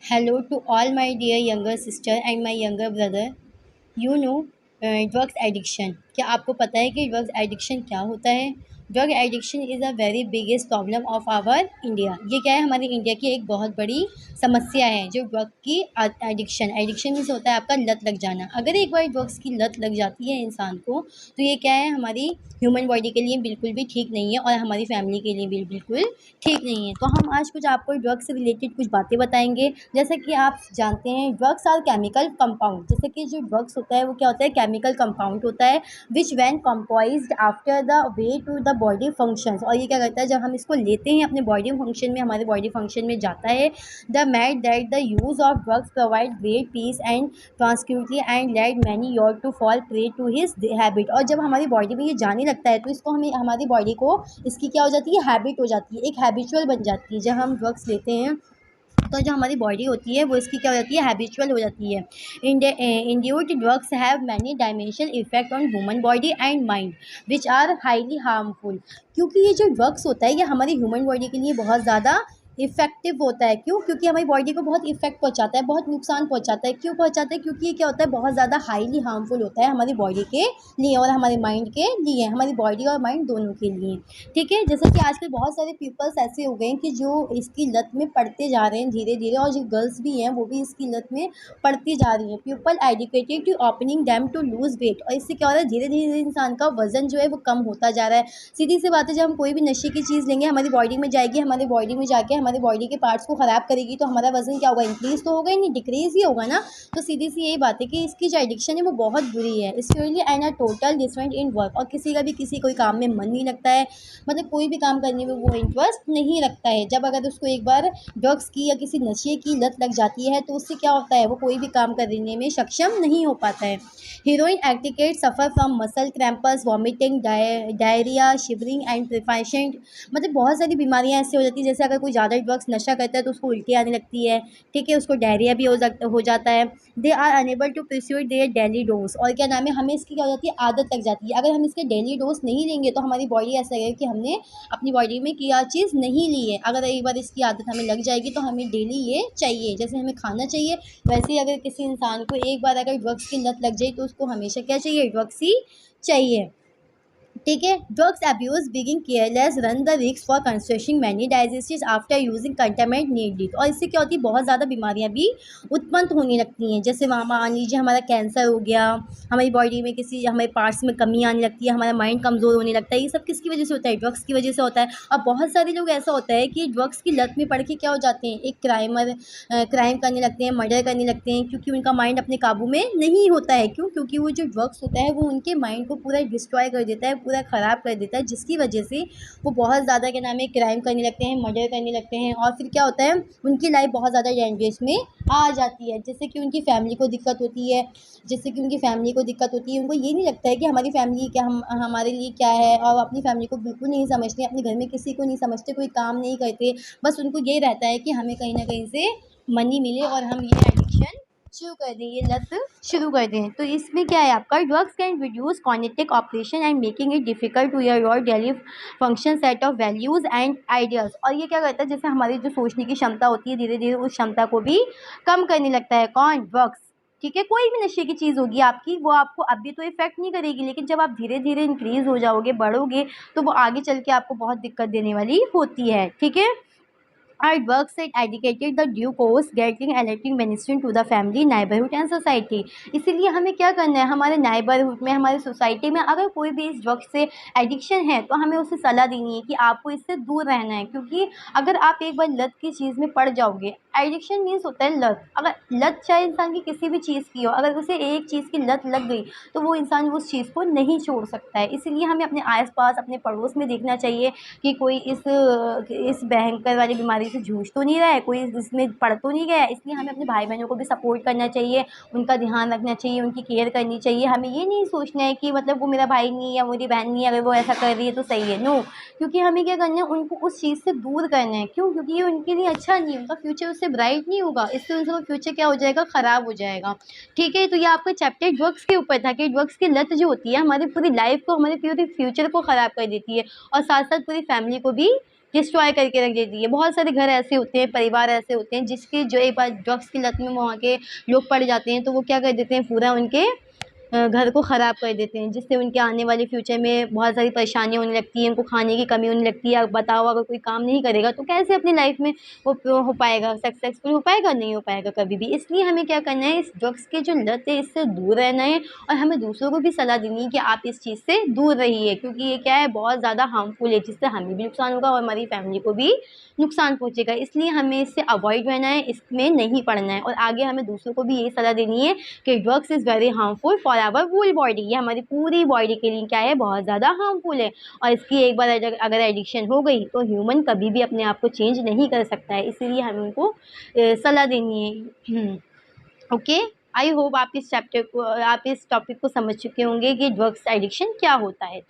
Hello to all my dear younger sister and my younger brother. You know drugs addiction, क्या आपको पता है कि ड्रग्स एडिक्शन क्या होता है? Drug addiction is a very biggest problem of our India. ये क्या है, हमारी इंडिया की एक बहुत बड़ी समस्या है जो ड्रग की एडिक्शन। एडिक्शन मीन्स होता है आपका लत लग जाना। अगर एक बार ड्रग्स की लत लग जाती है इंसान को, तो ये क्या है, हमारी ह्यूमन बॉडी के लिए बिल्कुल भी ठीक नहीं है और हमारी फैमिली के लिए भी बिल्कुल ठीक नहीं है। तो हम आज कुछ आपको ड्रग्स से रिलेटेड कुछ बातें बताएंगे। जैसे कि आप जानते हैं ड्रग्स आर केमिकल कंपाउंड। जैसे कि जो ड्रग्स होता है वो क्या होता है, केमिकल कंपाउंड होता है which when composed after the way to the body functions. और ये क्या करता है, जब हम इसको लेते हैं अपने बॉडी फंक्शन में, हमारे बॉडी फंक्शन में जाता है, the mad that the use of drugs provide great peace and tranquility and led many your to fall prey to his habit. और जब हमारी बॉडी में ये जाने लगता है तो इसको हमें, हमारी बॉडी को इसकी क्या हो जाती है, हैबिट हो जाती है, एक हैबिचुअल बन जाती है। जब हम ड्रग्स लेते हैं तो जो हमारी बॉडी होती है वो इसकी क्या हो जाती है, हैबिचुअल हो जाती है। Induced drugs have many dimensional effect on human body and mind which are highly harmful. क्योंकि ये जो ड्रग्स होता है ये हमारी ह्यूमन बॉडी के लिए बहुत ज़्यादा इफेक्टिव होता है। क्यों? क्योंकि हमारी बॉडी को बहुत इफेक्ट पहुंचाता है, बहुत नुकसान पहुंचाता है। क्यों पहुंचाता है? क्योंकि ये क्या होता है, बहुत ज़्यादा हाईली हार्मफुल होता है हमारी बॉडी के लिए और हमारे माइंड के लिए, हमारी बॉडी और माइंड दोनों के लिए। ठीक है, जैसे कि आजकल बहुत सारे पीपल्स ऐसे हो गए हैं कि जो इसकी लत में पड़ते जा रहे हैं धीरे धीरे, और जो गर्ल्स भी हैं वो भी इसकी लत में पड़ती जा रही हैं। People addicted to opening dam to lose weight. और इससे क्या हो रहा है, धीरे धीरे इंसान का वजन जो है वो कम होता जा रहा है। सीधी सी बात है, जब हम कोई भी नशे की चीज़ लेंगे हमारी बॉडी में जाएगी, हमारी बॉडी में जाके हमारी बॉडी के पार्ट्स को ख़राब करेगी, तो हमारा वजन क्या होगा, इंक्रीज़ तो होगा ही नहीं, डिक्रीज़ ही होगा ना। तो सीधी सी यही बात है कि इसकी जो एडिक्शन है वो बहुत बुरी है। इसके लिए and a total different in work. और किसी का भी किसी कोई काम में मन नहीं लगता है, मतलब कोई भी काम करने में वो इंटरेस्ट नहीं रखता है। जब अगर उसको एक बार ड्रग्स की या किसी नशे की लत लग जाती है तो उससे क्या होता है, वो कोई भी काम करने में सक्षम नहीं हो पाता है। Heroin addicted suffer from muscle cramps, vomiting, diarrhoea, shivering and proficient. मतलब बहुत सारी बीमारियां ऐसी हो जाती है। जैसे अगर कोई ज़्यादा ड्रग्स नशा करता है तो उसको उल्टी आने लगती है, ठीक है, उसको डायरिया भी हो जाता है। They are unable to pursue their daily dose. और क्या नाम है, हमें इसकी क्या हो जाती है, आदत लग जाती है। अगर हम इसके डेली डोज नहीं लेंगे तो हमारी बॉडी ऐसा है कि हमने अपनी बॉडी में क्या चीज़ नहीं ली है। अगर एक बार इसकी आदत हमें लग जाएगी तो हमें डेली ये चाहिए। जैसे हमें खाना चाहिए, वैसे ही अगर किसी इंसान को एक बार अगर ड्रग्स की लत लग जाए तो उसको हमेशा क्या चाहिए, ड्रग्स ही चाहिए। ठीक है, drugs abuse being careless run the risk for construction many diseases after using contaminated needle. और इससे क्या होती है, बहुत ज़्यादा बीमारियां भी उत्पन्न होने लगती हैं। जैसे वहाँ मान लीजिए हमारा कैंसर हो गया, हमारी बॉडी में किसी हमारे पार्ट्स में कमी आने लगती है, हमारा माइंड कमज़ोर होने लगता है। ये सब किसकी वजह से होता है, ड्रग्स की वजह से होता है। और बहुत सारे लोग ऐसा होता है कि ड्रग्स की लत में पड़ के क्या हो जाते हैं, एक क्राइम करने लगते हैं, मर्डर करने लगते हैं, क्योंकि उनका माइंड अपने काबू में नहीं होता है। क्यों? क्योंकि वो जो ड्रग्स होता है वो उनके माइंड को पूरा डिस्ट्रॉय कर देता है, पूरा ख़राब कर देता है, जिसकी वजह से वो बहुत ज़्यादा क्या नाम है, क्राइम करने लगते हैं, मर्डर करने लगते हैं। और फिर क्या होता है, उनकी लाइफ बहुत ज़्यादा डेंजरस में आ जाती है। जैसे कि उनकी फैमिली को दिक्कत होती है, जैसे कि उनकी फैमिली को दिक्कत होती है, उनको ये नहीं लगता है कि हमारी फैमिली क्या, हम हमारे लिए क्या है, और अपनी फैमिली को बिल्कुल नहीं समझते, अपने घर में किसी को नहीं समझते, कोई काम नहीं करते। बस उनको ये रहता है कि हमें कहीं ना कहीं से मनी मिले और हम ये एडिक्शन शुरू कर दें, ये लत शुरू कर दें। तो इसमें क्या है, आपका drugs can reduce cognitive operation and making it difficult to your daily function set of values and ideas. और ये क्या करता है, जैसे हमारी जो सोचने की क्षमता होती है धीरे धीरे उस क्षमता को भी कम करने लगता है। कौन? ड्रग्स। ठीक है, कोई भी नशे की चीज़ होगी आपकी, वो आपको अभी तो इफेक्ट नहीं करेगी, लेकिन जब आप धीरे धीरे इंक्रीज हो जाओगे, बढ़ोगे, तो वो आगे चल के आपको बहुत दिक्कत देने वाली होती है। ठीक है, our work set educated the due course getting electing medicine to the family neighborhood and society। इसीलिए हमें क्या करना है, हमारे नाइबरहुड में, हमारे सोसाइटी में अगर कोई भी इस ड्रग्स से एडिक्शन है तो हमें उसे सलाह देनी है कि आपको इससे दूर रहना है। क्योंकि अगर आप एक बार लत की चीज़ में पड़ जाओगे, एडिक्शन मीन्स होता है लत। अगर लत चाहे इंसान की किसी भी चीज़ की हो, अगर उसे एक चीज़ की लत लग गई तो वो इंसान उस चीज़ को नहीं छोड़ सकता है। इसीलिए हमें अपने आस पास, अपने पड़ोस में देखना चाहिए कि कोई इस भयंकर वाली बीमारी से जूझ तो नहीं रहा है, कोई इसमें पड़ तो नहीं गया है। इसलिए हमें अपने भाई बहनों को भी सपोर्ट करना चाहिए, उनका ध्यान रखना चाहिए, उनकी केयर करनी चाहिए। हमें ये नहीं सोचना है कि मतलब वो मेरा भाई नहीं है या मेरी बहन नहीं है, अगर वो ऐसा कर रही है तो सही है। नो, क्योंकि हमें क्या करना है, उनको उस चीज़ से दूर करना है। क्यों? क्योंकि ये उनके लिए अच्छा नहीं है, उनका फ्यूचर उससे ब्राइट नहीं होगा, इससे उनका फ्यूचर क्या हो जाएगा, ख़राब हो जाएगा। ठीक है, तो ये आपका चैप्टर ड्रग्स के ऊपर था कि ड्रग्स की लत जो होती है हमारी पूरी लाइफ को, हमारे पूरे फ्यूचर को ख़राब कर देती है और साथ साथ पूरी फैमिली को भी डिस्ट्रॉय करके रख देती है। बहुत सारे घर ऐसे होते हैं, परिवार ऐसे होते हैं जिसके जो एक बार ड्रग्स की लत में वहाँ के लोग पड़ जाते हैं, तो वो क्या कर देते हैं, पूरा उनके घर को ख़राब कर देते हैं, जिससे उनके आने वाले फ्यूचर में बहुत सारी परेशानियाँ होने लगती हैं, उनको खाने की कमी होने लगती है। अब बताओ, अगर कोई काम नहीं करेगा तो कैसे अपनी लाइफ में वो हो पाएगा, सक्सेसफुल हो पाएगा? नहीं हो पाएगा कभी भी। इसलिए हमें क्या करना है, इस ड्रग्स की जो लत है इससे दूर रहना है, और हमें दूसरों को भी सलाह देनी है कि आप इस चीज़ से दूर रहिए, क्योंकि ये क्या है, बहुत ज़्यादा हार्मफुल है, जिससे हमें भी नुकसान होगा और हमारी फैमिली को भी नुकसान पहुँचेगा। इसलिए हमें इससे अवॉइड रहना है, इसमें नहीं पड़ना है, और आगे हमें दूसरों को भी यही सलाह देनी है कि drugs is very harmful for our whole body. ये हमारी पूरी बॉडी के लिए क्या है, बहुत ज़्यादा हार्मफुल है, और इसकी एक बार अगर एडिक्शन हो गई तो ह्यूमन कभी भी अपने आप को चेंज नहीं कर सकता है। इसीलिए हमें उनको सलाह देनी है। ओके, आई होप आप इस टॉपिक को समझ चुके होंगे कि ड्रग्स एडिक्शन क्या होता है।